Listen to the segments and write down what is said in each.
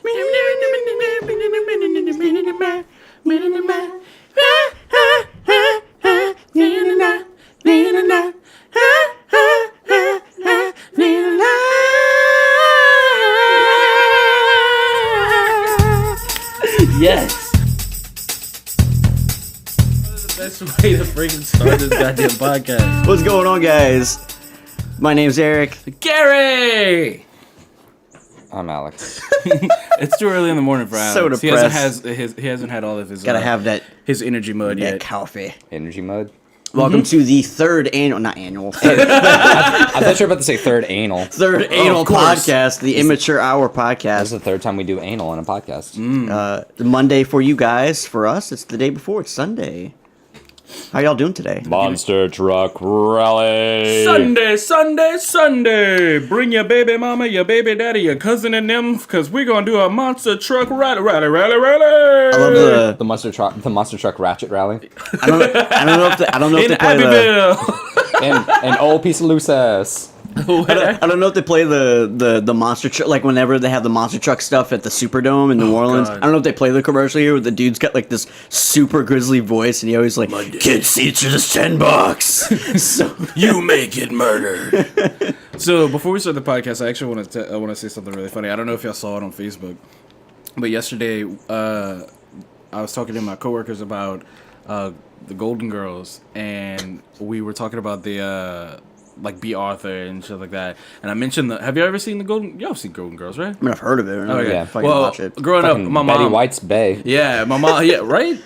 Yes. That's the way to freaking start this goddamn podcast. What's going on, guys? My name's Eric. Gary! I'm Alex. It's too early in the morning for Alex. So depressed. He hasn't had all of his Gotta have that energy mode yet. coffee. Energy mode. Welcome to the third annual, not annual, third, I thought you were about to say third anal. third annual podcast, the Immature Hour This podcast. is the third time we do anal in a podcast. The Monday for you guys. For us, it's the day before. It's Sunday. How y'all doing today? Monster Truck Rally. Sunday. Bring your baby mama, your baby daddy, your cousin and them, because we're going to do a monster truck rally. I love The monster truck ratchet rally. I don't know if they play Abbeville. and old piece of loose ass. I don't know if they play the monster truck, like whenever they have the monster truck stuff at the Superdome in New Orleans. God. I don't know if they play the commercial here where the dude's got like this super grizzly voice and he always like, kid seats are just $10. So You may get murdered. So before we start the podcast, I actually want to say something really funny. I don't know if y'all saw it on Facebook, but yesterday I was talking to my coworkers about the Golden Girls, and we were talking about the like B. Arthur and shit like that. And I mentioned have you ever seen the Golden? Y'all seen Golden Girls, right? I mean, I've heard of it. I don't yeah. fucking watch it. Growing up, my Betty mom. White's Bay. Yeah, my mom. Yeah, right.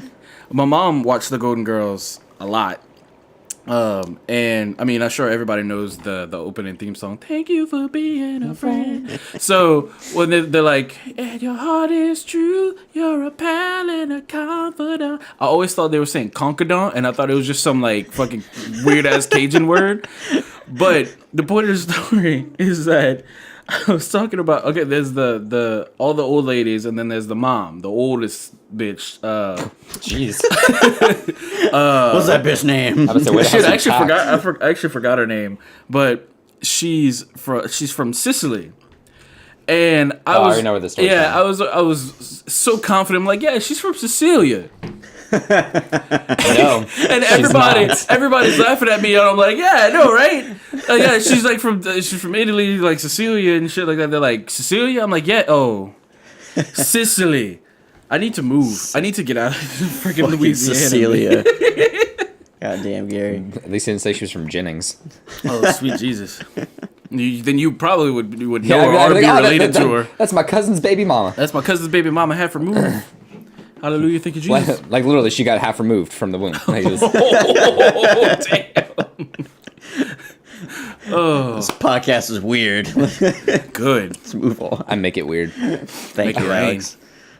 My mom watched the Golden Girls a lot. And I mean, I'm sure everybody knows the opening theme song. Thank you for being a friend. So when they're like, and your heart is true, you're a pal and a confidant. I always thought they were saying concordant, and I thought it was just some like fucking weird ass Cajun word. But the point of the story is that I was talking about, okay, there's the all the old ladies, and then there's the mom, the oldest bitch. Jeez. What's that bitch name? I would say, wait, Shit, I actually forgot her name, but she's from Sicily. And I already know where this story's yeah, going. I was so confident. I'm like, yeah, she's from Sicilia. No. And not. everybody's laughing at me, and I'm like, yeah, I know, right? Yeah, she's like she's from Italy, like Sicilia and shit like that. They're like, Sicilia? I'm like, yeah, Sicily. I need to move. I need to get out of freaking Louisiana. Cecilia. Goddamn, Gary. At least he didn't say she was from Jennings. Oh, sweet Jesus. Then you probably would know Yeah, her or be related to her. That's my cousin's baby mama. That's my cousin's baby mama, half removed. Hallelujah, thank you, Jesus. Like literally, she got half removed from the womb. Like, it was- Oh, damn. This podcast is weird. Good. Let's move on. I make it weird. Thank Make you, it rain.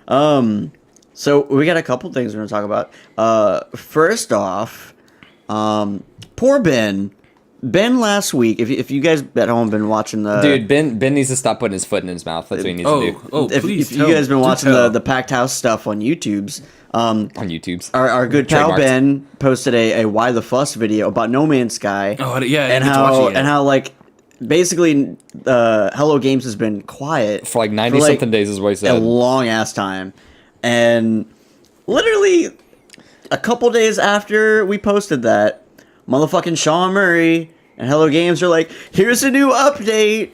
Alex. So we got a couple things we're gonna talk about. First off, poor Ben. Ben last week. If you guys at home been watching the Dude, Ben needs to stop putting his foot in his mouth. That's what he needs to do. Please if you guys been watching tell. the Packed House stuff on YouTube's, On YouTube's. our good pal Trademarked. Ben posted a Why the Fuss video about No Man's Sky. Oh, yeah, I and didn't get to watch it how yet. and how like basically Hello Games has been quiet For like 90 something days is what he a said. long ass time, and literally a couple days after we posted that, motherfucking Sean Murray and Hello Games are like, here's a new update.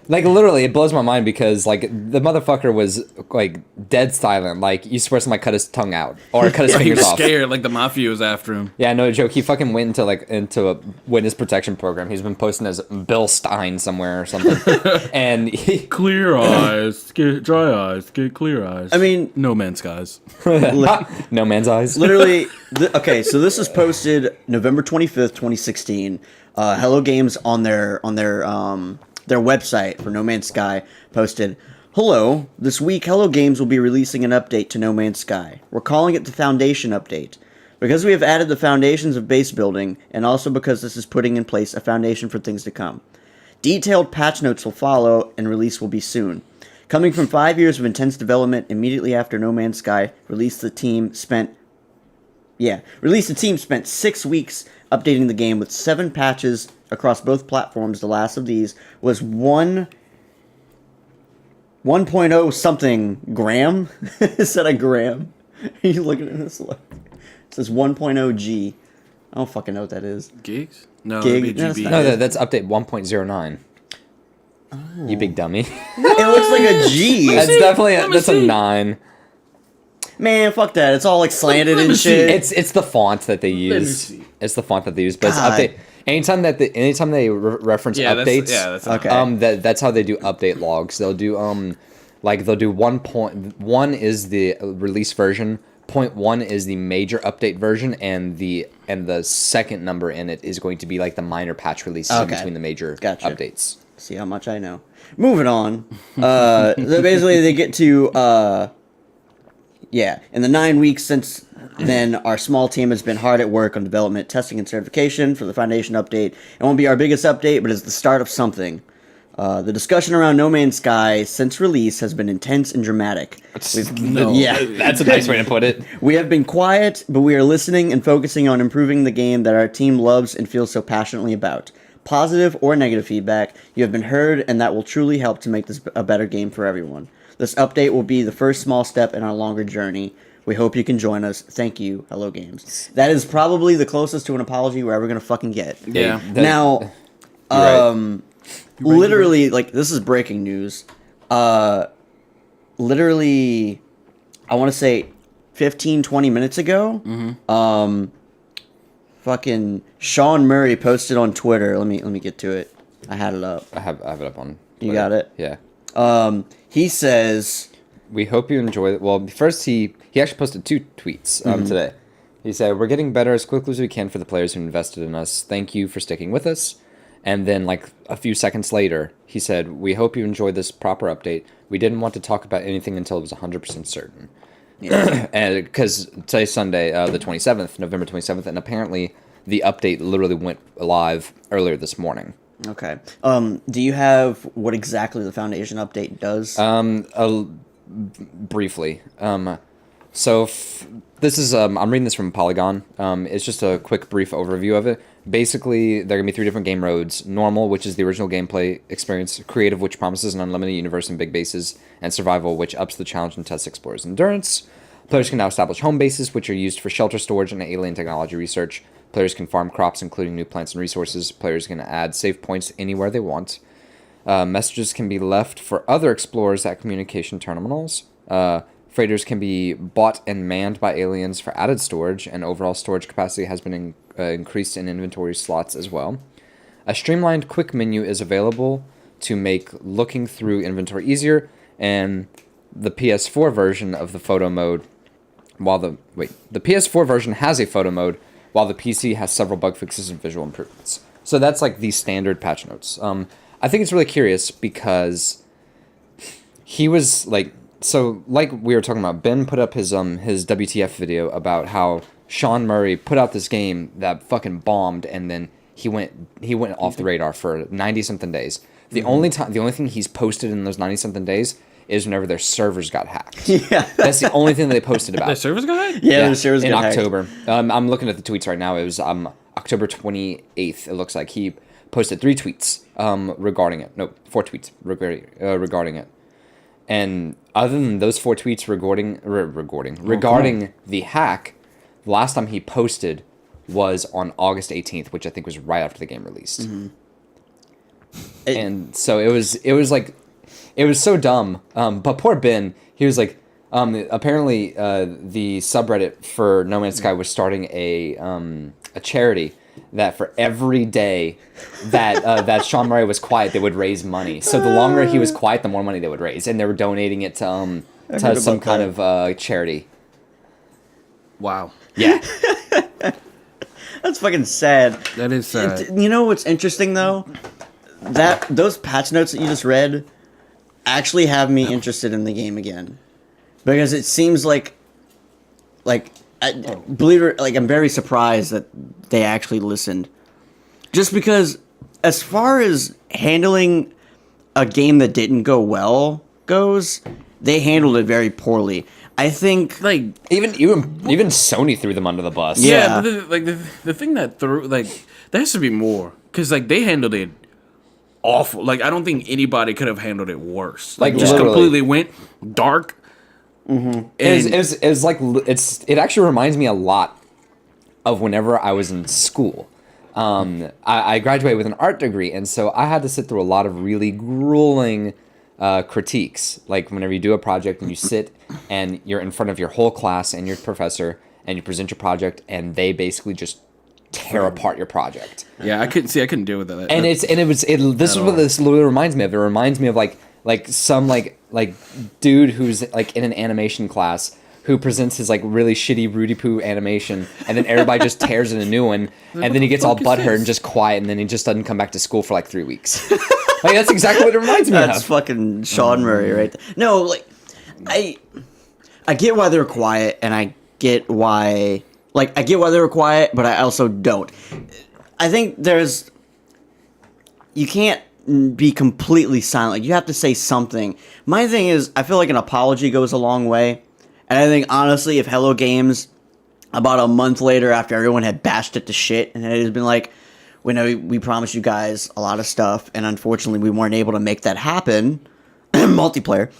Like literally, it blows my mind because like the motherfucker was like dead silent. Like you swear somebody cut his tongue out or cut his He fingers was off. scared, like the mafia was after him. Yeah, no joke. He fucking went into a witness protection program. He's been posting as Bill Stein somewhere or something. And he, Clear eyes, get dry eyes, get clear eyes. I mean, No Man's Skies. no man's eyes. literally, okay, so this is posted November 25th, 2016. Hello Games on their website for No Man's Sky posted, "Hello, this week Hello Games will be releasing an update to No Man's Sky. We're calling it the Foundation Update. Because we have added the foundations of base building, and also because this is putting in place a foundation for things to come. Detailed patch notes will follow, and release will be soon. Coming from 5 years of intense development immediately after No Man's Sky, the team spent 6 weeks updating the game with 7 patches across both platforms. The last of these was one 1.0 something gram. Is that a gram? Are you looking at this? It says 1.0 G. I don't fucking know what that is. Gigs? No, Gig- it'd be no, it's GB. not. No, that's update 1.09. You big dummy. It looks like a G. That's see. definitely Let me that's a see. 9. Man, fuck that. It's all like slanted Let me and see. shit. It's the font that they me use. see. It's the font that they use, but God. it's update. Anytime they reference Yeah, updates, that's Okay. that's how they do update logs. They'll do they'll do 1.1 is the release version, 0.1 is the major update version, and the second number in it is going to be like the minor patch releases in Okay. between the major Gotcha. updates. See how much I know. Moving on. Basically, they get to in the 9 weeks since then, our small team has been hard at work on development, testing, and certification for the Foundation update. It won't be our biggest update, but it's the start of something. The discussion around No Man's Sky since release has been intense and dramatic. Yeah. That's a nice way to put it. We have been quiet, but we are listening and focusing on improving the game that our team loves and feels so passionately about. Positive or negative feedback, you have been heard, and that will truly help to make this a better game for everyone. This update will be the first small step in our longer journey. We hope you can join us. Thank you, Hello Games. That is probably the closest to an apology we're ever going to fucking get. Yeah. Now, You're right. literally, like, this is breaking news. Literally, I want to say 15, 20 minutes ago, fucking Sean Murray posted on Twitter. Let me get to it. I had it up. I have it up on. You Twitter. got it? Yeah. He says, We hope you enjoy it. Well, first he actually posted 2 tweets today. He said, "We're getting better as quickly as we can for the players who invested in us. Thank you for sticking with us." And then, like a few seconds later, he said, "We hope you enjoyed this proper update. We didn't want to talk about anything until it was 100% certain." And because today's Sunday, the 27th, November 27th, and apparently the update literally went live earlier this morning. okay. Do you have what exactly the Foundation update does? Briefly. So this is I'm reading this from Polygon. It's just a quick brief overview of it. Basically, there are going to be 3 different game roads. Normal, which is the original gameplay experience. Creative, which promises an unlimited universe and big bases. And Survival, which ups the challenge and tests explorers' endurance. Players can now establish home bases, which are used for shelter storage and alien technology research. Players can farm crops, including new plants and resources. Players can add save points anywhere they want. Messages can be left for other explorers at communication terminals. Freighters can be bought and manned by aliens for added storage, and overall storage capacity has been increased in inventory slots as well. A streamlined quick menu is available to make looking through inventory easier, and the PS4 version of the photo mode, the PS4 version has a photo mode, while the PC has several bug fixes and visual improvements. So that's like the standard patch notes. I think it's really curious because he was like, so like we were talking about, Ben put up his WTF video about how Sean Murray put out this game that fucking bombed, and then he went off the radar for 90 something days. The only thing he's posted in those 90 something days is whenever their servers got hacked. Yeah. That's the only thing they posted about. The servers got hacked? Yeah, the servers in got hacked. October. I'm looking at the tweets right now. It was October 28th. It looks like he posted 3 tweets regarding it. No, 4 tweets regarding it. And other than those 4 tweets regarding the hack, the last time he posted was on August 18th, which I think was right after the game released. And so it was like, it was so dumb. But poor Ben, he was like, apparently the subreddit for No Man's Sky was starting a charity that for every day that that Sean Murray was quiet, they would raise money. So the longer he was quiet, the more money they would raise, and they were donating it to some kind of charity. Wow. Yeah. That's fucking sad. That is sad. You know what's interesting though? That those patch notes that you just read actually have me interested in the game again, because it seems like believe it, like I'm very surprised that they actually listened. Just because, as far as handling a game that didn't go well goes, they handled it very poorly. I think Like, Even Sony threw them under the bus. Yeah. but the thing that threw, like, there has to be more. Because, like, they handled it awful. Like I don't think anybody could have handled it worse. Like, just literally. completely went dark. And It actually reminds me a lot of whenever I was in school. I graduated with an art degree, and so I had to sit through a lot of really grueling critiques. Like whenever you do a project and you sit and you're in front of your whole class and your professor and you present your project, and they basically just tear apart your project. yeah, I couldn't deal with that. And this is what this literally reminds me of. It reminds me of like some dude who's like in an animation class who presents his like really shitty Rudy Poo animation, and then everybody just tears in a new one, and then he gets all butthurt and just quiet, and then he just doesn't come back to school for like 3 weeks. Like that's exactly what it reminds me That's of. fucking Sean Murray right there. No, like I get why they're quiet, and I get why they were quiet, but I also don't. I think you can't be completely silent. Like, you have to say something. My thing is, I feel like an apology goes a long way. And I think, honestly, if Hello Games, about a month later after everyone had bashed it to shit, and it has been like, we promised you guys a lot of stuff, and unfortunately we weren't able to make that happen, multiplayer.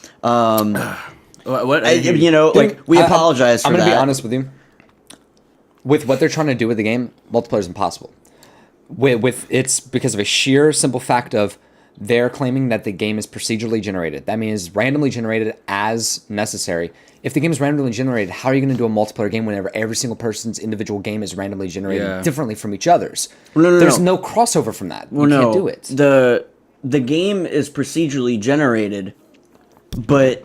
We apologize for that. I'm going to be honest with you. With what they're trying to do with the game, multiplayer is impossible. It's because of a sheer simple fact of they're claiming that the game is procedurally generated. That means randomly generated as necessary. If the game is randomly generated, how are you going to do a multiplayer game whenever every single person's individual game is randomly generated differently from each other's? There's no crossover from that. You can't do it. The game is procedurally generated, but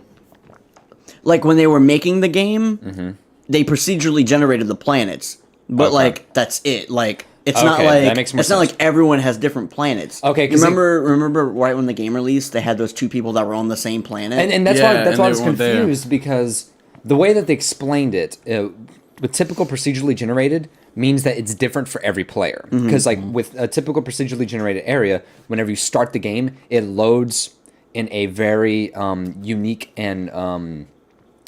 like when they were making the game, they procedurally generated the planets. But like that's it. Like it's not like that makes more it's not sense. like everyone has different planets. Okay, remember right when the game released, they had those two people that were on the same planet. And that's why I was weren't there. confused because the way that they explained it with typical procedurally generated means that it's different for every player. Because like with a typical procedurally generated area, whenever you start the game, it loads in a very unique and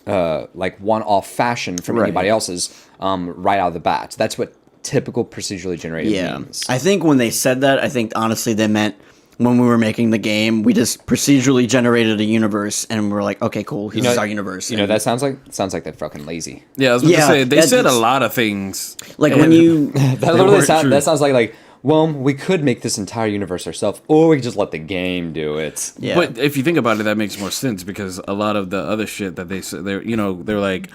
like one-off fashion from anybody else's right out of the bat. That's what typical procedurally generated means. I think when they said that, I think honestly they meant when we were making the game, we just procedurally generated a universe, and we were like, okay, cool, this is our universe. That sounds like they're fucking lazy. Yeah, I was about to say they said a lot of things. Like when you that sounds like well, we could make this entire universe ourselves, or we could just let the game do it. Yeah. But if you think about it, that makes more sense because a lot of the other shit that they said, they're like,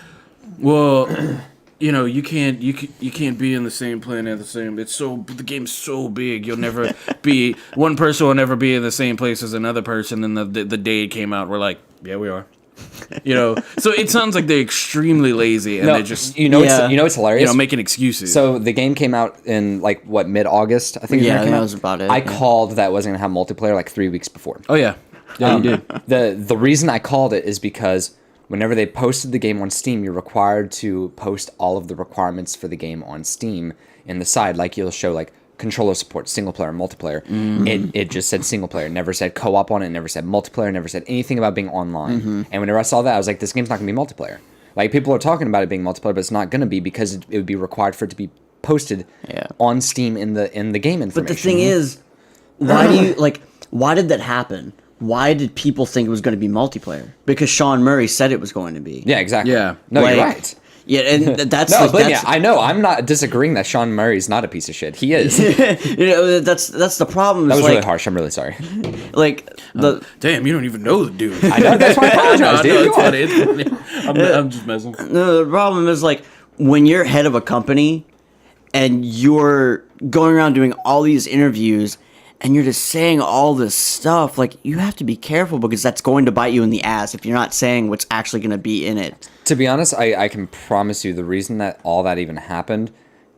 well, you can't be in the same planet the game's so big, you'll never be one person will never be in the same place as another person. And the day it came out, we're like, yeah, we are. So it sounds like they're extremely lazy and they're just it's hilarious. Making excuses. So the game came out in like mid-August, I think. Yeah, that was about it. I called that it wasn't gonna have multiplayer like 3 weeks before. Oh yeah, you did. The reason I called it is because whenever they posted the game on Steam, you're required to post all of the requirements for the game on Steam in the side. Like you'll show like controller support, single player, multiplayer. It just said single player, never said co-op on it, never said multiplayer, never said anything about being online. And whenever I saw that, I was like, this game's not gonna be multiplayer. Like people are talking about it being multiplayer, but it's not gonna be because it would be required for it to be posted on Steam in the game information. But the thing is, why did that happen? Why did people think it was going to be multiplayer? Because Sean Murray said it was going to be. Yeah, exactly. Yeah. No, you're right. Yeah, and that's I know. I'm not disagreeing that Sean Murray's not a piece of shit. He is. That's the problem. That was really harsh. I'm really sorry. Like damn, you don't even know the dude. I know. That's why I apologize, dude. I'm just messing. No, the problem is like when you're head of a company and you're going around doing all these interviews and you're just saying all this stuff, like you have to be careful because that's going to bite you in the ass if you're not saying what's actually going to be in it. To be honest, I can promise you the reason that all that even happened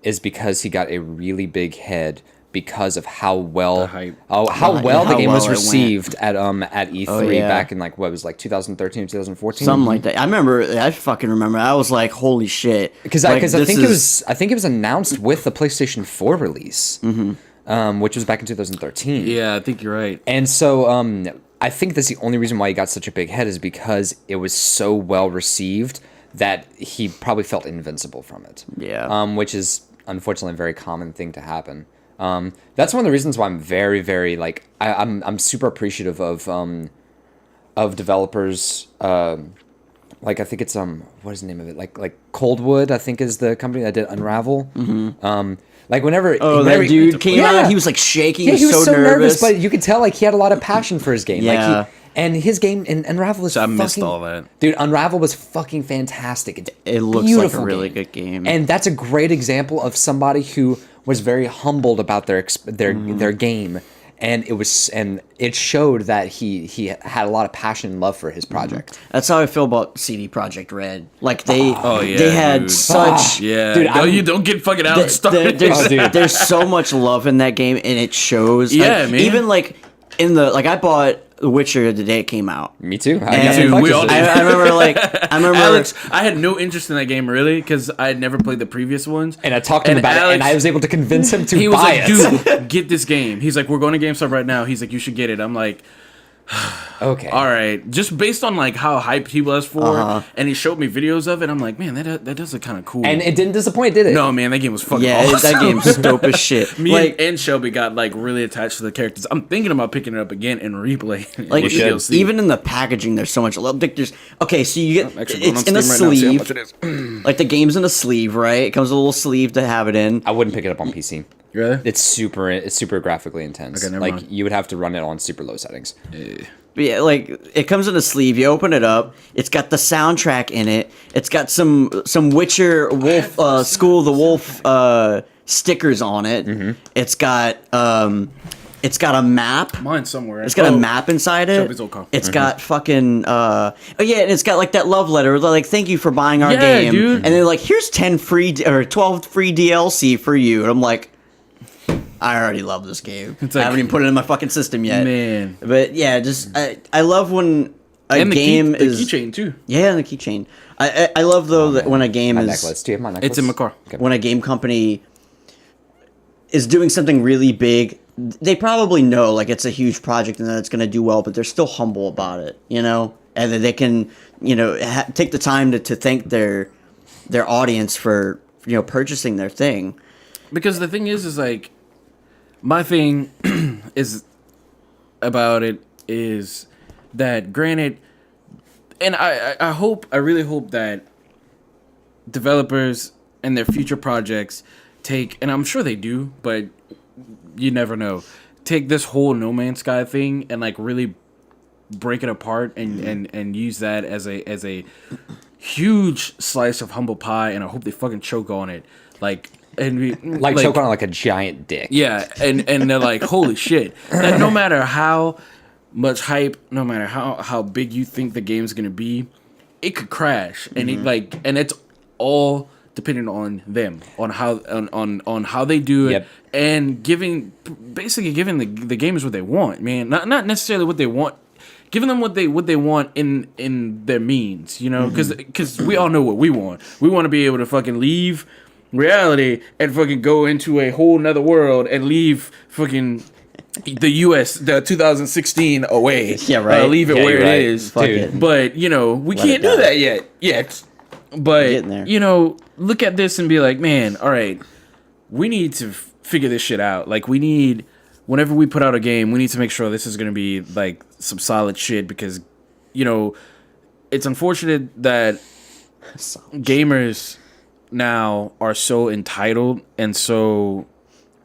is because he got a really big head because of how well the game was received at E3 back in like what was like 2013 or 2014. Something like that. I fucking remember. I was like, holy shit. Because I think it was announced with the PlayStation 4 release. Which was back in 2013. Yeah, I think you're right. And so I think that's the only reason why he got such a big head is because it was so well received that he probably felt invincible from it. Yeah. Which is unfortunately a very common thing to happen. That's one of the reasons why I'm very, very like I'm super appreciative of developers. Like I think it's what is the name of it? Like Coldwood, I think is the company that did Unravel. Like whenever that dude came out, he was like shaking. Yeah, he was so nervous, nervous, but you could tell like he had a lot of passion for his game. Yeah. Like and his game in Unravel was I missed all that. Dude, Unravel was fucking fantastic. It looks like a really good game. And that's a great example of somebody who was very humbled about their game, and it showed that he had a lot of passion and love for his project. That's how I feel about CD Projekt Red. Like they had dude. such Dude, no, you don't get fucking out started. there's so much love in that game, and it shows. Yeah, like, man. Even like I bought The Witcher the day it came out. Me too. And we all did. I remember Alex, I had no interest in that game really because I had never played the previous ones. And I talked to him about it, and I was able to convince him to He was buy like, it. "Dude, get this game." He's like, "We're going to GameStop right now." He's like, "You should get it." I'm like, Okay. all right. Just based on like how hyped he was for, and he showed me videos of it. I'm like, man, that does look kind of cool. And it didn't disappoint, did it? no, man, that game was fucking yeah, awesome. that game's dope as shit. Me like and Shelby got like really attached to the characters. I'm thinking about picking it up again and replaying. like with DLC. even in the packaging, there's so much love. Like, okay, so you get Actually going it's on in a Steam right now, see how sleeve. much it is. Like the game's in a sleeve, right? It comes with a little sleeve to have it in. I wouldn't pick it up on PC. Really? It's super graphically intense. Okay, never like mind. you would have to run it on super low settings. But yeah, like it comes in a sleeve. You open it up. It's got the soundtrack in it. It's got some Witcher Wolf School of the Wolf stickers on it. Mm-hmm. It's got a map. Mine's somewhere. It's got a map inside it. Shelby's old car. It's got fucking and it's got like that love letter, like thank you for buying our Yeah, game, dude. and then like here's 10 free or 12 free DLC for you, and I'm like, I already love this game. It's I like- haven't even put it in my fucking system yet, Man. But yeah, just I love when a And the game the is keychain too. yeah, and the keychain. I love though that when a game My is necklace. Do you have my necklace? It's in my car. Okay. when a game company is doing something really big, they probably know like it's a huge project and that it's going to do well, but they're still humble about it, you know, and that they can, you know, take the time to thank their audience for, you know, purchasing their thing. Because the thing is like, my thing is about it is that granted, and I really hope that developers and their future projects take, and I'm sure they do, but you never know, take this whole No Man's Sky thing and like really break it apart and use that as a huge slice of humble pie, and I hope they fucking choke on it, like like choke on it like a giant dick. yeah, and they're like, holy shit, that no matter how much hype, no matter how big you think the game's gonna be, it could crash, and it like, and it's all dependent on them, on how on how they do it, Yep. and basically giving the gamers what they want, man. Not necessarily what they want, giving them what they want in their means, you know, because we all know what we want. We want to be able to fucking leave reality and fucking go into a whole nother world and leave fucking the US, the 2016 away. Yeah, right. Leave it Yeah, where you're it right. is. Fuck Dude. it. But, you know, we Let can't it do die. that yet. But, Getting there. you know, look at this and be like, man, all right, we need to figure this shit out. Like, we need, whenever we put out a game, we need to make sure this is going to be, like, some solid shit because, you know, it's unfortunate that gamers now are so entitled and so,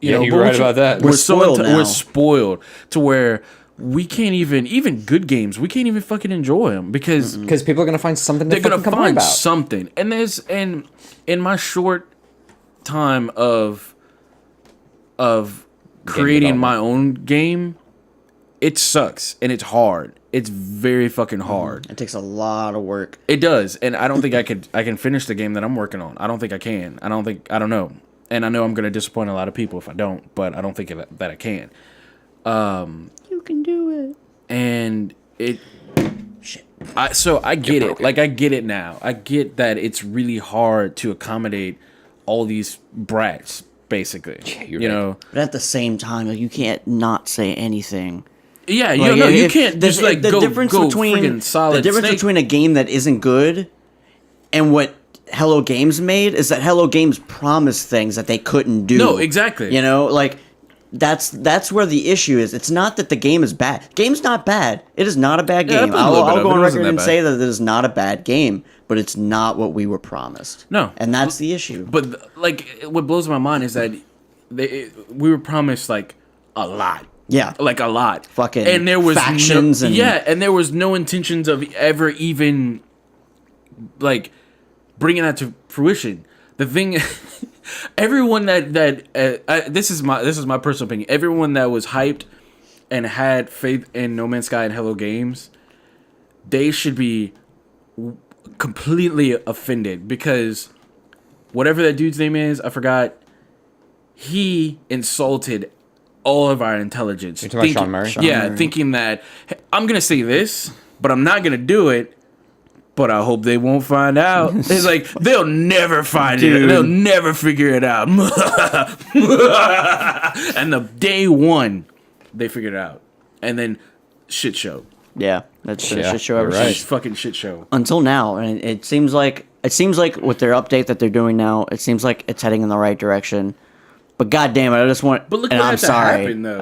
Yeah, you're right about that. We're spoiled now. we're spoiled to where we can't even good games, we can't even fucking enjoy them because Because people are gonna find something to they're gonna fucking complain find about. something. And there's in my short time of creating my own game, it sucks and it's hard. It's very fucking hard. It takes a lot of work. It does, and I don't think I can finish the game that I'm working on. I don't think I can. I don't know. And I know I'm gonna disappoint a lot of people if I don't, but I don't think that I can. You can do it. And it I get it. Like I get it now. I get that it's really hard to accommodate all these brats, basically. Yeah, you're you right. know. But at the same time, like, you can't not say anything. Yeah, Like, you if- can't just like go friggin' solid. the difference Snake. between a game that isn't good and what Hello Games made is that Hello Games promised things that they couldn't do. No, exactly. You know, like that's where the issue is. It's not that the game is bad. Game's not bad. It is not a bad Yeah, I game. played a little bit I'll of go it. on It wasn't record that and bad. say that it is not a bad game, but it's not what we were promised. No. And that's the issue. But like, what blows my mind is that we were promised like a lot. Yeah. Like a lot. Fucking and there was factions and- and there was no intentions of ever even like bringing that to fruition. The thing, everyone that this is my personal opinion. Everyone that was hyped and had faith in No Man's Sky and Hello Games, they should be completely offended because whatever that dude's name is, I forgot. He insulted all of our intelligence. You're talking about Sean Murray? Sean Yeah, Murray. thinking that "Hey, I'm gonna say this, but I'm not gonna do it. But I hope they won't find out. It's like they'll never find it. Dude. They'll never figure it out. And the day one, they figured it out, and then shit show. Yeah, that's been a Yeah, shit show ever you're right. since. Just fucking shit show. Until now, and it seems like with their update that they're doing now, it seems like it's heading in the right direction. But goddamn it, I just want. But look and what I'm had to sorry. happen, though.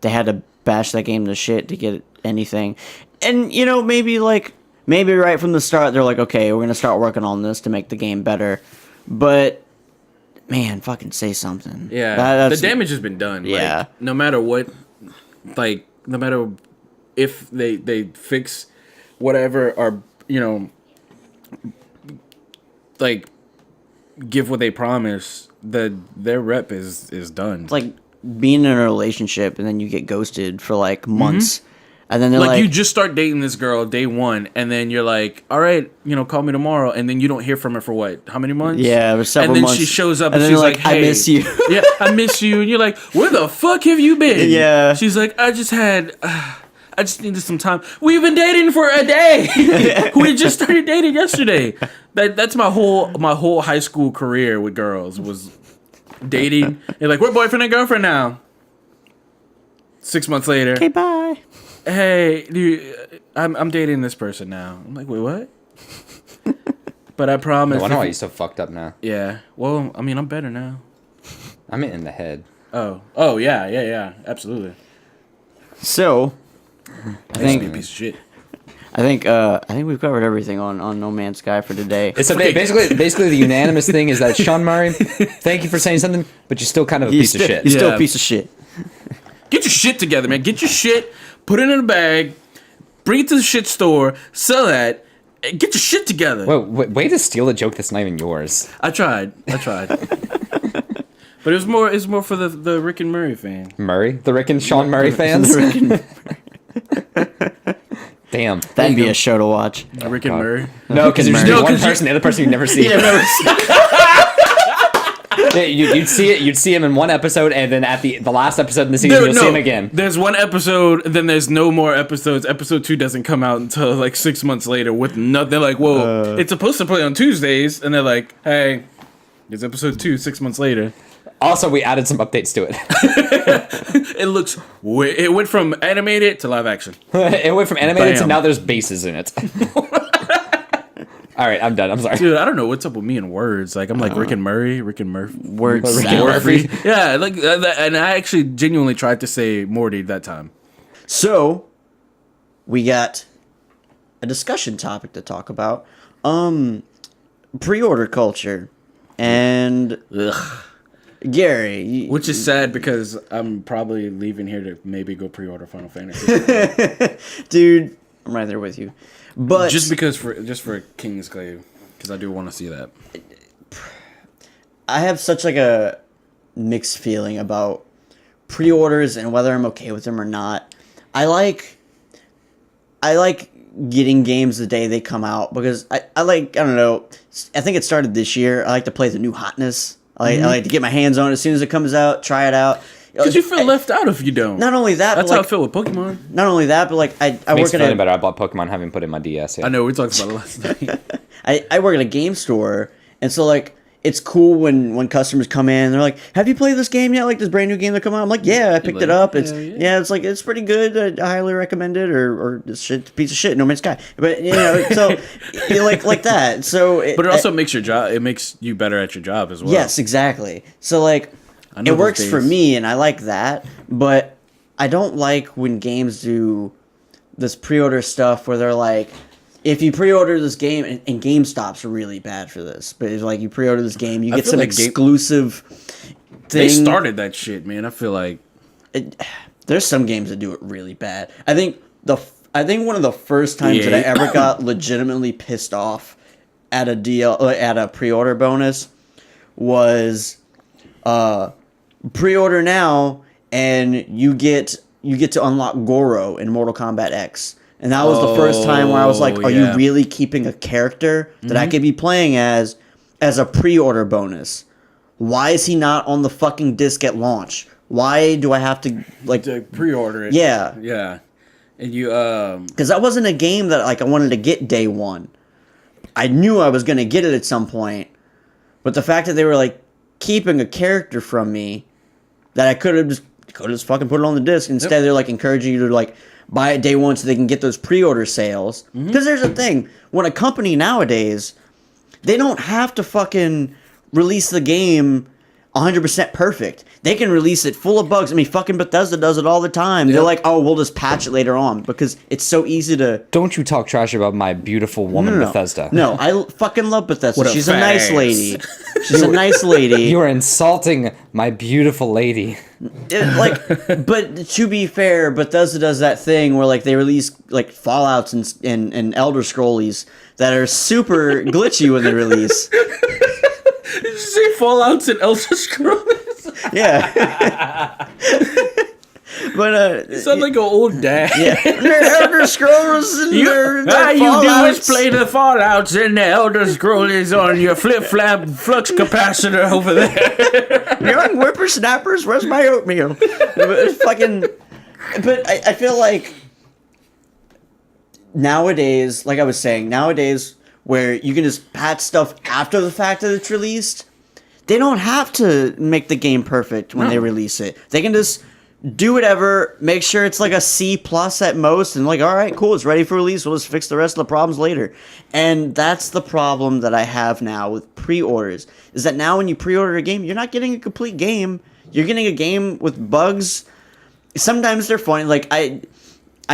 They had to bash that game to shit to get anything, and maybe right from the start they're like, okay, we're gonna start working on this to make the game better, but man, fucking say something. Yeah, That's the damage has been done. Yeah. Like, no matter what, like no matter if they fix whatever or like give what they promise, their rep is done. It's like being in a relationship and then you get ghosted for like months, and then they're like like, you just start dating this girl day one, and then you're like, all right, call me tomorrow, and then you don't hear from her for what? How many months? Yeah, it was several And then months. she shows up And and, then she's they're like, like, I hey, miss you. Yeah, I miss you, and you're like, where the fuck have you been? Yeah. She's like, I just needed some time. We've been dating for a day. We just started dating yesterday. That's my whole high school career with girls was dating. You're like, we're boyfriend and girlfriend now. 6 months later, Okay, bye. hey, dude, I'm dating this person now. I'm like, wait, what? But I promise. I wonder why you're so fucked up now. Yeah. Well, I mean, I'm better now. I mean, in the head. Oh, yeah, absolutely. So, I used to be a piece of shit. I think we've covered everything on No Man's Sky for today. It's basically the unanimous thing is that Sean Murray, thank you for saying something, but you're still kind of a piece of shit. You're still Yeah. a piece of shit. Get your shit together, man. Get your shit, put it in a bag, bring it to the shit store, sell that, and get your shit together. Way to steal a joke that's not even yours. I tried. But it's more for the Rick and Murray fan. Murray? The Rick and Sean Murray fans? Damn. That'd be a show to watch. Rick and God. Murray. No, because there's Murray. just one 'cause you- person, the other person you never see. Yeah, you'd see him in one episode, and then at the last episode in the season, you'll see him again. There's one episode, then there's no more episodes. Episode 2 doesn't come out until like 6 months later with nothing. They're like, whoa, it's supposed to play on Tuesdays, and they're like, hey, there's episode 2 6 months later. Also, we added some updates to it. It went from animated to live action. It went from animated to Bam. now there's bases in it. All right, I'm done. I'm sorry. Dude, I don't know what's up with me and words. Like I'm like Rick and Murray. Word Rick and salad. Murphy. Yeah, like and I actually genuinely tried to say Morty that time. So, we got a discussion topic to talk about. Pre-order culture. And Gary, Which is sad because I'm probably leaving here to maybe go pre-order Final Fantasy. dude, I'm right there with you. But just for Kingsglaive, because I do want to see that. I have such like a mixed feeling about pre-orders and whether I'm okay with them or not. I like getting games the day they come out because I don't know. I think it started this year. I like to play the new hotness. I like to get my hands on it as soon as it comes out, try it out. Because you feel left out if you don't. Not only that, That's but how like, I feel with Pokemon. not only that, but like I Makes work me at feeling a better. I bought Pokemon, haven't put it in my DS yet. I know we talked about it last night. I work at a game store, and so like it's cool when customers come in and they're like, "Have you played this game yet? Like this brand new game that come out?" I'm like, "Yeah, I picked it up. It's hell yeah. yeah, it's like it's pretty good. I highly recommend it." Or this piece of shit, No Man's Sky. But so like that. So, But it also makes your job. It makes you better at your job as well. yes, exactly. So like I know it those works for days. me, and I like that. But I don't like when games do this pre-order stuff where they're like, if you pre-order this game, and GameStop's really bad for this, but it's like you pre-order this game, you I get feel some like exclusive thing. They started that shit, man. I feel like There's some games that do it really bad. I think one of the first times that I Yeah. ever got legitimately pissed off at a pre-order bonus was pre-order now and you get to unlock Goro in Mortal Kombat X. And that was the first time where I was like, are you yeah. really keeping a character that I could be playing as a pre-order bonus? Why is he not on the fucking disc at launch? Why do I have to like to pre-order it. Yeah. Yeah. And you Because that wasn't a game that like I wanted to get day one. I knew I was gonna get it at some point, but the fact that they were like keeping a character from me that I could have just fucking put it on the disc. Instead, they're like encouraging you to like buy it day one so they can get those pre-order sales. Because there's a thing when a company nowadays, they don't have to fucking release the game 100% perfect. They can release it full of bugs. I mean, fucking Bethesda does it all the time. They're like, oh, we'll just patch it later on because it's so easy to. Don't you talk trash about my beautiful woman, Bethesda. No, I fucking love Bethesda. What a She's a nice fag. lady. She's a nice lady. You are insulting my beautiful lady. But to be fair, Bethesda does that thing where like they release like Fallouts and Elder Scrollies that are super glitchy when they release. Did you say Fallout's and Elder Scrolls? Yeah. But You sound like an old dad. they're Elder Scrolls and they're you do is Fallouts. play the Fallouts and the Elder Scrolls on your flip-flap flux capacitor over there. Young whippersnappers, where's my oatmeal? It's fucking. But I feel like nowadays, like I was saying, nowadays where you can just patch stuff after the fact that it's released, they don't have to make the game perfect when they release it. They can just do whatever, make sure it's like a C plus at most, and like, all right, cool, it's ready for release. We'll just fix the rest of the problems later. And that's the problem that I have now with pre-orders, is that now when you pre-order a game, you're not getting a complete game. You're getting a game with bugs. Sometimes they're funny. Like, I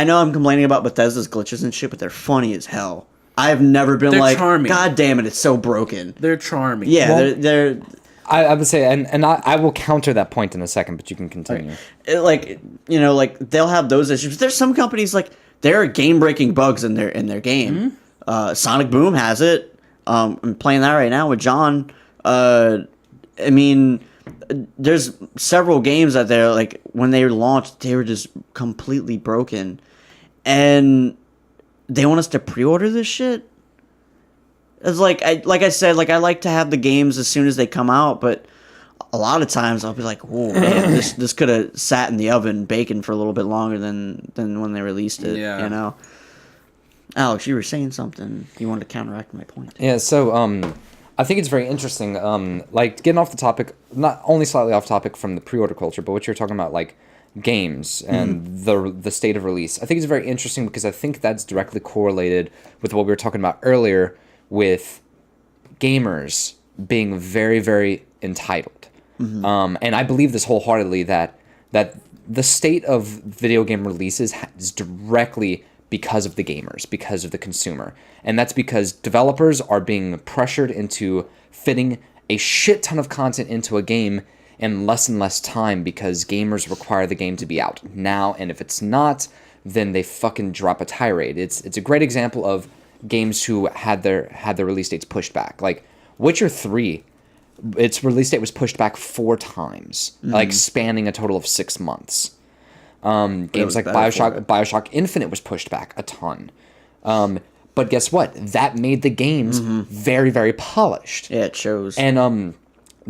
know I'm complaining about Bethesda's glitches and shit, but they're funny as hell. I've never been They're like, charming. God damn it, it's so broken. They're charming. Yeah, Well, they're I would say, and I will counter that point in a second, but you can continue. like, you know, like they'll have those issues. There's some companies like there are game-breaking bugs in their game. Sonic Boom has it. I'm playing that right now with John. I mean, there's several games out there like when they launched, they were just completely broken, and they want us to pre-order this shit. It's like I said, like I like to have the games as soon as they come out, but a lot of times I'll be like, "Oh man, this could have sat in the oven baking for a little bit longer than when they released it." Yeah. You know. Alex, you were saying something. You wanted to counteract my point. Yeah, so I think it's very interesting. Like getting off the topic, not only slightly off topic from the pre-order culture, but what you're talking about, like games and the state of release. I think it's very interesting because I think that's directly correlated with what we were talking about earlier with gamers being very, very entitled. And I believe this wholeheartedly that the state of video game releases is directly because of the gamers, because of the consumer. And that's because developers are being pressured into fitting a shit ton of content into a game in less and less time because gamers require the game to be out now, and if it's not, then they fucking drop a tirade. It's a great example of games who had their release dates pushed back. Like Witcher 3, its release date was pushed back 4 times, like spanning a total of 6 months. Games like Bioshock Infinite was pushed back a ton. But guess what? That made the games very, very polished. Yeah, it shows. And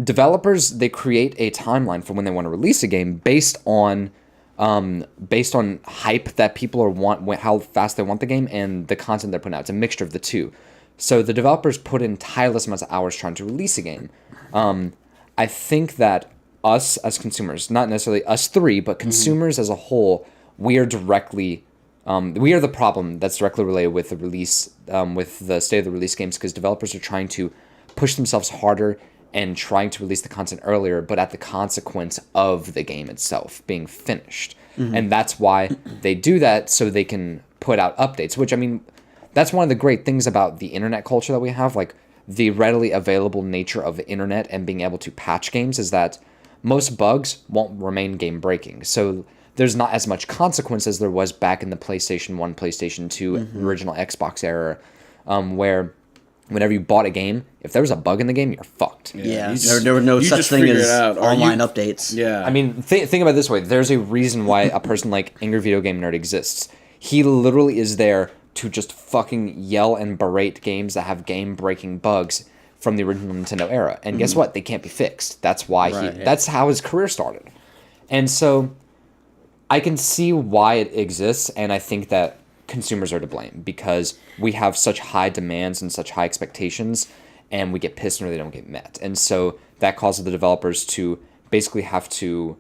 developers, they create a timeline for when they want to release a game based on hype that people how fast they want the game, and the content they're putting out. It's a mixture of the two. So the developers put in tireless amounts of hours trying to release a game. I think that us as consumers, not necessarily us three, but consumers as a whole, we are the problem that's directly related with the release, with the state of the release games, because developers are trying to push themselves harder and trying to release the content earlier, but at the consequence of the game itself being finished. And that's why they do that, so they can put out updates, which, I mean, that's one of the great things about the internet culture that we have, like the readily available nature of the internet and being able to patch games, is that most bugs won't remain game breaking. So there's not as much consequence as there was back in the PlayStation 1, PlayStation 2, original Xbox era, where whenever you bought a game, if there was a bug in the game, you're fucked. Yeah, you just- there were no you such just thing figure as it out. Or online you- updates. Yeah. I mean, think about it this way. There's a reason why a person like Angry Video Game Nerd exists. He literally is there to just fucking yell and berate games that have game-breaking bugs from the original Nintendo era. And guess what? They can't be fixed. That's why that's how his career started. And so I can see why it exists, and I think that consumers are to blame because we have such high demands and such high expectations, and we get pissed when they don't get met. And so that causes the developers to basically have to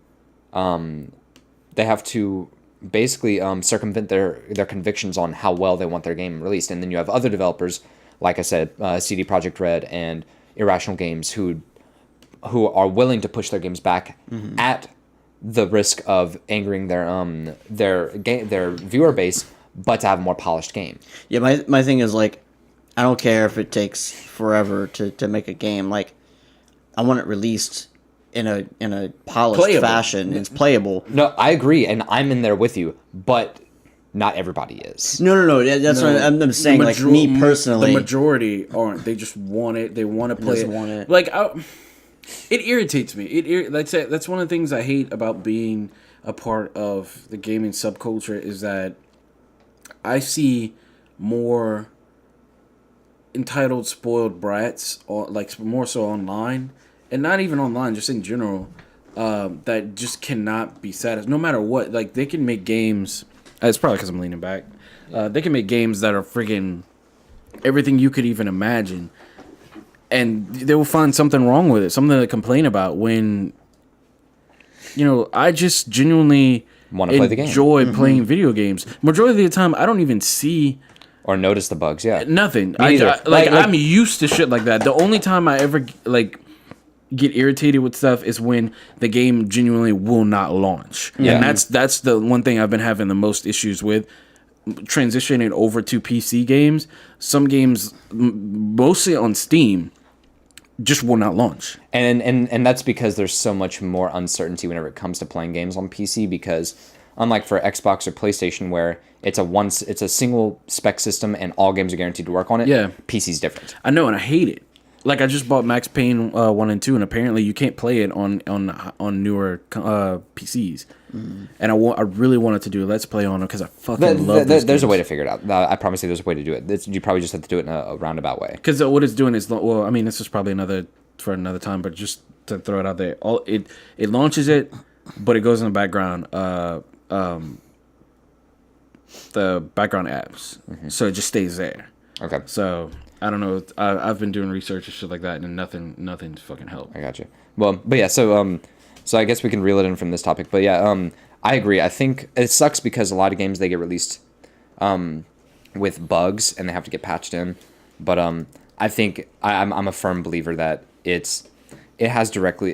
circumvent their convictions on how well they want their game released. And then you have other developers, like I said, CD Projekt Red and Irrational Games, who are willing to push their games back at the risk of angering their viewer base, but to have a more polished game. Yeah, my thing is, like, I don't care if it takes forever to make a game. Like, I want it released in a polished Playable. fashion. It's playable. No, I agree, and I'm in there with you, but not everybody is. No. That's what I'm saying. Like, me personally, the majority aren't. They just want it. They want to play Doesn't it. want it. Like, it irritates me. That's one of the things I hate about being a part of the gaming subculture is that I see more entitled, spoiled brats, or like more so online, and not even online, just in general, that just cannot be satisfied. No matter what, like they can make games. It's probably because I'm leaning back. They can make games that are friggin' everything you could even imagine, and they will find something wrong with it, something to complain about. When I just genuinely Want to play the game. enjoy playing video games. Majority of the time, I don't even see Or notice the bugs, yeah. nothing. Me neither. Like- I'm used to shit like that. The only time I ever get irritated with stuff is when the game genuinely will not launch. Yeah. And that's the one thing I've been having the most issues with. Transitioning over to PC games. Some games, mostly on Steam, just will not launch. And that's because there's so much more uncertainty whenever it comes to playing games on PC, because unlike for Xbox or PlayStation where it's a single spec system and all games are guaranteed to work on it, Yeah. PC's different. I know, and I hate it. Like, I just bought Max Payne 1 and 2, and apparently you can't play it on newer PCs. And I really wanted to do a Let's Play on it because I fucking love this. There's a way to figure it out. I promise you there's a way to do it. You probably just have to do it in a roundabout way. Because what it's doing is, well, I mean, this is probably for another time, but just to throw it out there, it launches it, but it goes in the background, the background apps, so it just stays there. Okay. So I don't know. I've been doing research and shit like that, and nothing's fucking helped. I got you. Well, but yeah, so I guess we can reel it in from this topic. But yeah, I agree. I think it sucks because a lot of games, they get released with bugs and they have to get patched in. But I think I'm a firm believer that it's directly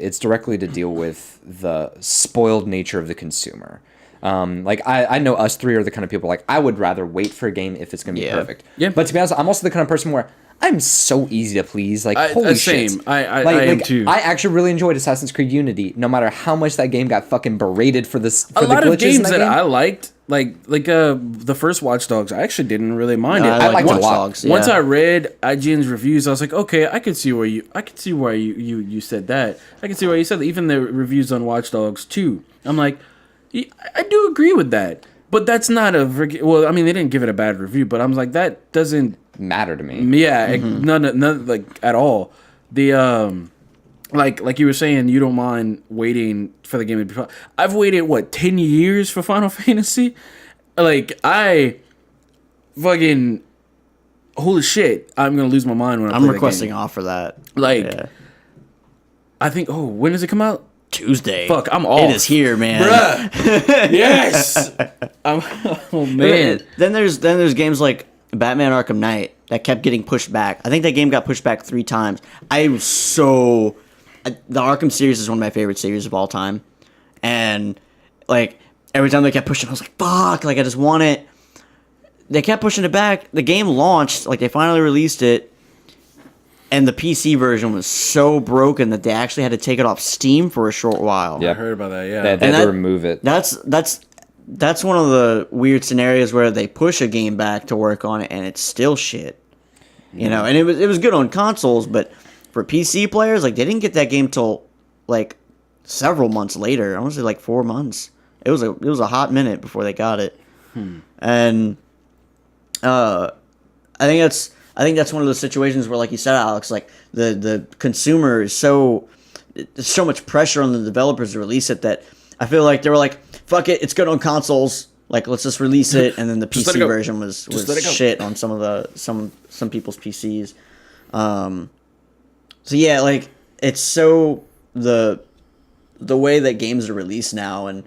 to deal with the spoiled nature of the consumer. Like I know us three are the kind of people, like, I would rather wait for a game if it's gonna be perfect. Yeah. But to be honest, I'm also the kind of person where I'm so easy to please. Like, holy shit. Same. I am too. I actually really enjoyed Assassin's Creed Unity, no matter how much that game got fucking berated for this. For A lot the of glitches in games that game. I liked, like the first Watch Dogs, I actually didn't really mind it. I liked Watch it a lot. Dogs. Once yeah. I read IGN's reviews, I was like, okay, I could see why you said that. I can see why you said that. Even the reviews on Watch Dogs 2. I'm like, I do agree with that. But that's not well, I mean, they didn't give it a bad review, but I'm like, that doesn't matter to me. yeah, none like at all. The like you were saying, you don't mind waiting for the game to be. I've waited 10 years for Final Fantasy. Like, I fucking holy shit, I'm gonna lose my mind when I'm play requesting that game. off for that. Like, Yeah. I think. Oh, when does it come out? Tuesday. Fuck, I'm off. It is here, man. Bruh. Yes. Oh man. Then there's games like Batman Arkham Knight that kept getting pushed back. I think that game got pushed back 3 times. I was so the Arkham series is one of my favorite series of all time, and like every time they kept pushing, I was like, fuck, like I just want it. They kept pushing it back. The game launched, like they finally released it, and the PC version was so broken that they actually had to take it off Steam for a short while. Yeah. I heard about that. Yeah. They had to remove it. That's one of the weird scenarios where they push a game back to work on it and it's still shit. You know, and it was good on consoles, but for PC players, like they didn't get that game till like several months later. I want to say like 4 months. It was a hot minute before they got it. And I think that's one of those situations where, like you said, Alex, like the consumer is there's so much pressure on the developers to release it that I feel like they were like, fuck it, it's good on consoles. Like, let's just release it, and then the PC version was shit on some people's PCs. So yeah, like it's so the way that games are released now, and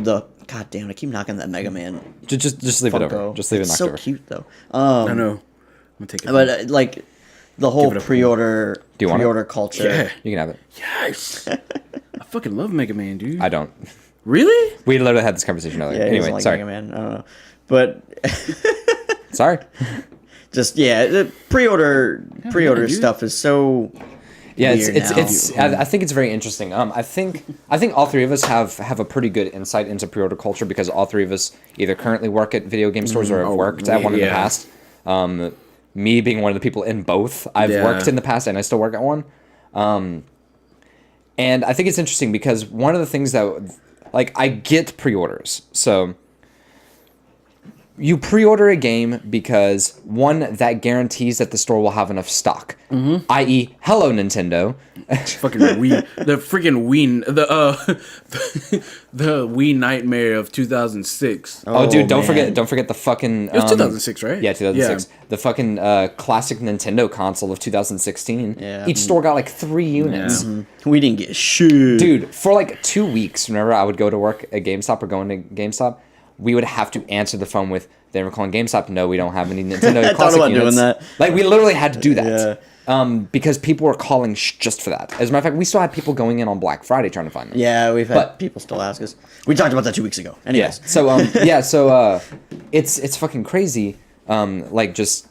god damn, I keep knocking that Mega Man. Just leave it Funko. over. Just leave it knocked so over. Cute though. I know. I'm gonna take it. But like the whole Give it a pre-order Do you want pre-order culture. Yeah. You can have it. Yes. I fucking love Mega Man, dude. I don't. Really? We literally had this conversation earlier. Yeah, he doesn't Anyway, like sorry. Mega Man. I don't know, but Sorry. just the pre-order dude. stuff is so. Yeah, weird it's now. I think it's very interesting. I think all three of us have a pretty good insight into pre-order culture because all three of us either currently work at video game stores or have worked at one in the yeah. past. Me being one of the people in both, I've worked in the past and I still work at one. And I think it's interesting because one of the things that, like, I get pre-orders. So you pre-order a game because, one, that guarantees that the store will have enough stock. I.e., hello, Nintendo. Fucking Wii, the freaking Wii, the Wii nightmare of 2006. Oh, dude, don't man. forget the fucking... It was 2006, right? Yeah, 2006. The fucking classic Nintendo console of 2016. Yeah. Each store got like 3 units. Yeah. We didn't get shit. Dude, for like 2 weeks, whenever I would go to work at GameStop or go into GameStop, we would have to answer the phone with, they were calling GameStop, no, we don't have any Nintendo I classic thought about units. doing that. Like, we literally had to do that. Because people were calling just for that. As a matter of fact, we still had people going in on Black Friday trying to find them. Yeah, we've had But- people still ask us. We talked about that 2 weeks ago. Anyways. Yeah. So it's fucking crazy. Like just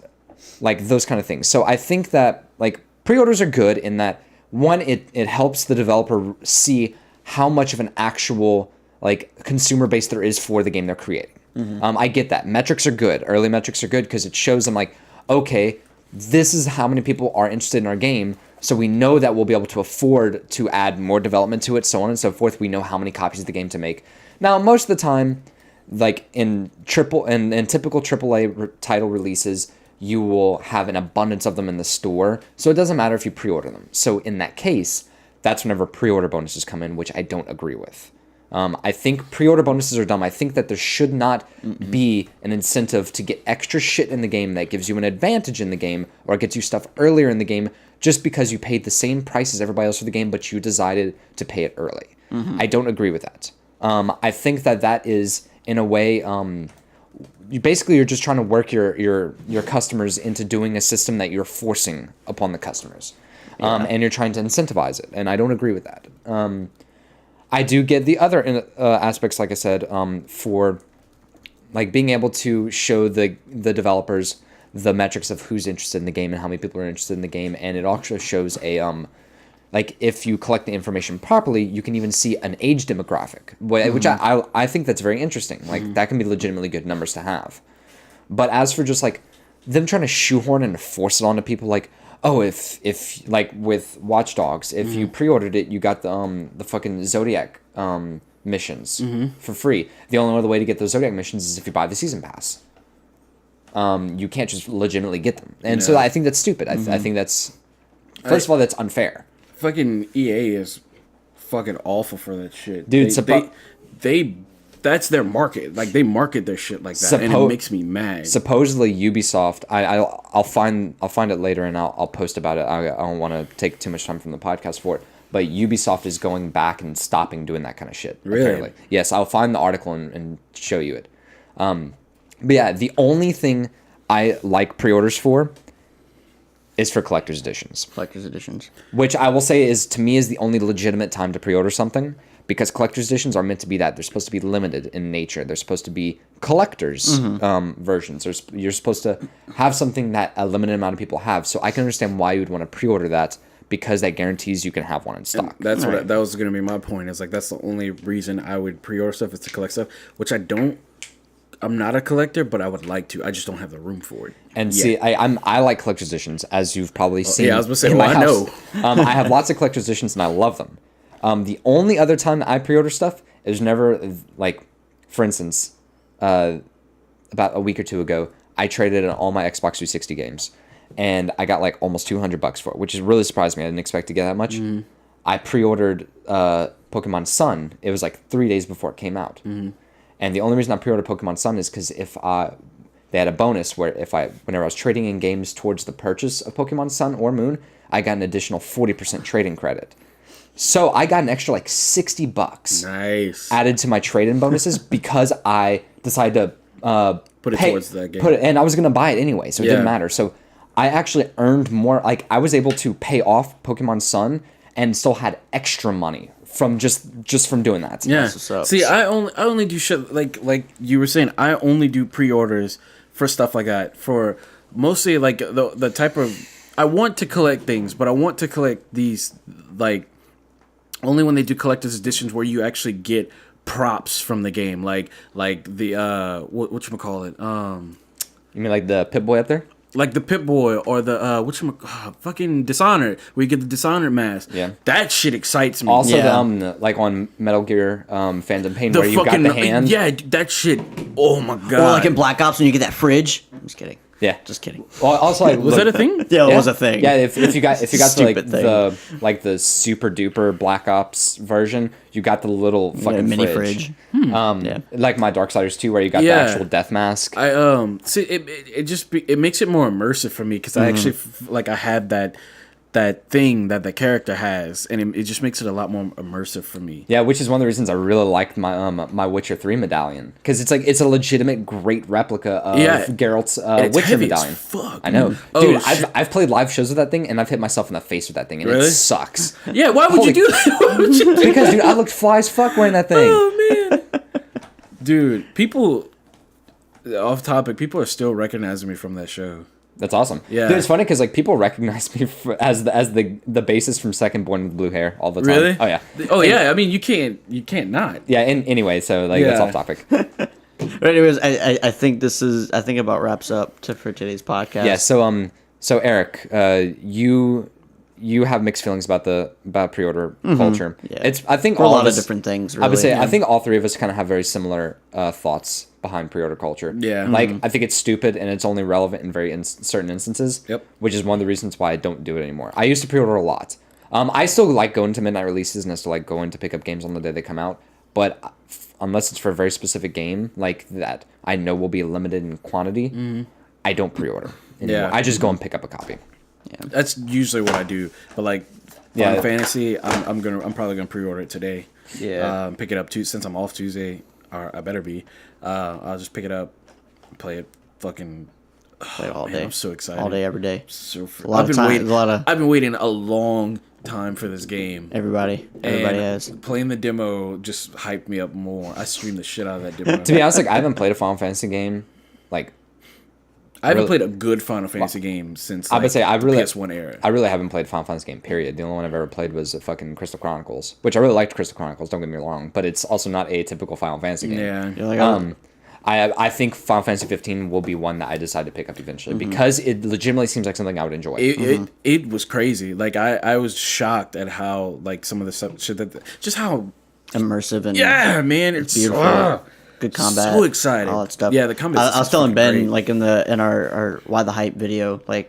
like those kind of things. So I think that like pre-orders are good in that one, it helps the developer see how much of an actual like consumer base there is for the game they're creating. I get that. Metrics are good. Early metrics are good because it shows them like, okay, this is how many people are interested in our game. So we know that we'll be able to afford to add more development to it, so on and so forth. We know how many copies of the game to make. Now, most of the time, like in typical AAA title releases, you will have an abundance of them in the store. So it doesn't matter if you pre-order them. So in that case, that's whenever pre-order bonuses come in, which I don't agree with. I think pre-order bonuses are dumb. I think that there should not be an incentive to get extra shit in the game that gives you an advantage in the game or gets you stuff earlier in the game just because you paid the same price as everybody else for the game, but you decided to pay it early. I don't agree with that. I think that is, in a way, you're just trying to work your customers into doing a system that you're forcing upon the customers. And you're trying to incentivize it, and I don't agree with that. I do get the other aspects, like I said, for like being able to show the developers the metrics of who's interested in the game and how many people are interested in the game, and it also shows a like if you collect the information properly, you can even see an age demographic, which I think that's very interesting. Like that can be legitimately good numbers to have. But as for just like them trying to shoehorn and force it onto people, like, oh, if like with Watch Dogs, if you pre-ordered it, you got the fucking Zodiac missions for free. The only other way to get those Zodiac missions is if you buy the season pass. You can't just legitimately get them, and so I think that's stupid. I think that's first of all that's unfair. Fucking EA is fucking awful for that shit, Dude. They that's their market. Like they market their shit like that, and it makes me mad. Supposedly Ubisoft, I'll find it later and I'll post about it. I don't want to take too much time from the podcast for it, but Ubisoft is going back and stopping doing that kind of shit. Really? Apparently. Yes, I'll find the article and show you it. But yeah, the only thing I like pre-orders for is for collector's editions. Collector's editions. Which I will say is, to me, is the only legitimate time to pre-order something, because collector's editions are meant to be that. They're supposed to be limited in nature. They're supposed to be collector's versions. You're supposed to have something that a limited amount of people have. So I can understand why you would want to pre-order that, because that guarantees you can have one in stock. And that's that was going to be my point. Is like, that's the only reason I would pre-order stuff, is to collect stuff, which I'm not a collector, but I would like to. I just don't have the room for it. And see, I like collector's editions, as you've probably seen. Yeah, I was going to say, in my I know. I have lots of collector's editions, and I love them. The only other time that I pre-order stuff is never, like, for instance, about a week or two ago, I traded in all my Xbox 360 games, and I got like almost $200 for it, which really surprised me. I didn't expect to get that much. I pre-ordered Pokemon Sun. It was like 3 days before it came out. And the only reason I pre-ordered Pokemon Sun is because they had a bonus where whenever I was trading in games towards the purchase of Pokemon Sun or Moon, I got an additional 40% trading credit. So I got an extra like $60 Nice. added to my trade-in bonuses because I decided to Put it towards that game. and I was going to buy it anyway, so it didn't matter. So I actually earned more. Like, I was able to pay off Pokemon Sun and still had extra money from just from doing that. Yeah. That's what's up. See, I only do shit like you were saying. I only do pre-orders for stuff like that. For mostly like the type of, I want to collect things, but I want to collect these like only when they do collector's editions where you actually get props from the game, like the whatchamacallit, You mean like the Pip-Boy up there? like the Pip-Boy or the fucking Dishonored, where you get the Dishonored mask. Yeah. That shit excites me. Also, Yeah. like on Metal Gear Phantom Pain, the where you got the hand. Yeah, that shit. Oh my god. Or like in Black Ops when you get that fridge. I'm just kidding. Yeah. Just kidding. Well, also, like, Was that a thing? Yeah, it was a thing. Yeah, if you got the, Stupid the super duper Black Ops version, you got the little Yeah, fucking mini fridge. fridge. Yeah. Like my Darksiders 2, where you got Yeah. the actual death mask. I see it makes it more immersive for me, because I actually like I have that thing that the character has, and it just makes it a lot more immersive for me. Yeah, which is one of the reasons I really liked my my Witcher 3 medallion, because it's a legitimate great replica of Geralt's it's Witcher heavy medallion. as fuck. I know, Oh, dude. shit. I've played live shows with that thing, and I've hit myself in the face with that thing, and Really? it sucks. Yeah, why would you do that? Why would you do Because dude, I looked fly as fuck wearing that thing. Oh man, dude, people. Off topic, people are still recognizing me from that show. That's awesome. Yeah. Dude, it's funny because like people recognize me as the bassist from Second Born with blue hair all the time. Really? Oh yeah. Oh yeah. I mean, you can't not. Yeah. And anyway, so like that's Yeah. off topic. But anyways, I think I think about wraps up for today's podcast. Yeah. So Eric, you have mixed feelings about pre-order culture. Yeah. I think For a all lot of of us, different things. I would really. say Yeah. I think all three of us kind of have very similar thoughts behind pre-order culture. Yeah. Like I think it's stupid and it's only relevant in very certain instances. Yep. Which is one of the reasons why I don't do it anymore. I used to pre-order a lot. I still like going to midnight releases and I still like going to pick up games on the day they come out. But unless it's for a very specific game like that I know will be limited in quantity, I don't pre-order anymore. Yeah. I just go and pick up a copy. That's usually what I do. But like Final Fantasy, I'm probably gonna pre-order it today. Yeah. Pick it up since I'm off Tuesday, or I better be. I'll just pick it up, play it, fucking. Play it all Man, day. I'm so excited. All day, every day. So A lot of time. I've been waiting a long time for this game. Everybody And has. playing the demo just hyped me up more. I streamed the shit out of that demo. To be honest, like I haven't played a Final Fantasy game like I haven't really- played a good Final Fantasy game since I would say I the really PS1 era. I really haven't played Final Fantasy game. Period. The only one I've ever played was fucking Crystal Chronicles, which I really liked Crystal Chronicles. Don't get me wrong, but it's also not a typical Final Fantasy game. Yeah. You're like, I think Final Fantasy 15 will be one that I decide to pick up eventually because it legitimately seems like something I would enjoy. It was crazy. Like I was shocked at how like some of the stuff shit just how immersive and man, it's beautiful. Good combat. So excited. All that stuff. Yeah, the combat. I was telling Ben great. like in our Why the Hype video, like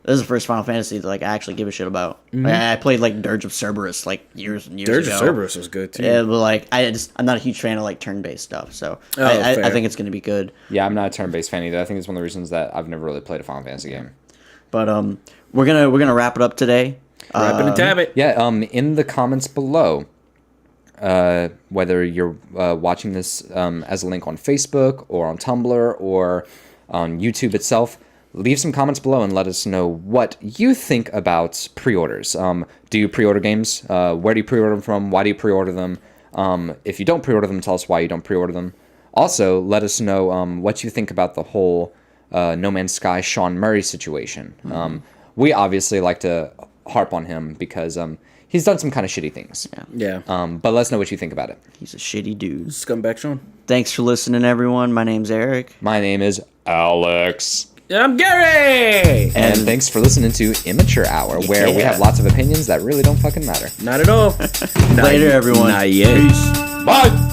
this is the first Final Fantasy that like I actually give a shit about. Like, I played like Dirge of Cerberus like years and years Dirge ago. of Cerberus was good too. Yeah, but like I'm not a huge fan of like turn-based stuff, so I fair. think it's gonna be good. Yeah, I'm not a turn-based fan either. I think it's one of the reasons that I've never really played a Final Fantasy game. But we're gonna wrap it up today. Wrap it and tab it. Yeah, in the comments below, whether you're watching this as a link on Facebook or on Tumblr or on YouTube itself, leave some comments below and let us know what you think about pre-orders. Do you pre-order games? Where do you pre-order them from? Why do you pre-order them? If you don't pre-order them, tell us why you don't pre-order them. Also, let us know what you think about the whole No Man's Sky Sean Murray situation. We obviously like to harp on him because he's done some kind of shitty things. Yeah. But let us know what you think about it. He's a shitty dude. Scumbag Sean. Thanks for listening, everyone. My name's Eric. My name is Alex. I'm Gary! And thanks for listening to Immature Hour, where we have lots of opinions that really don't fucking matter. Not at all. Later, everyone. Not yet. Peace. Bye!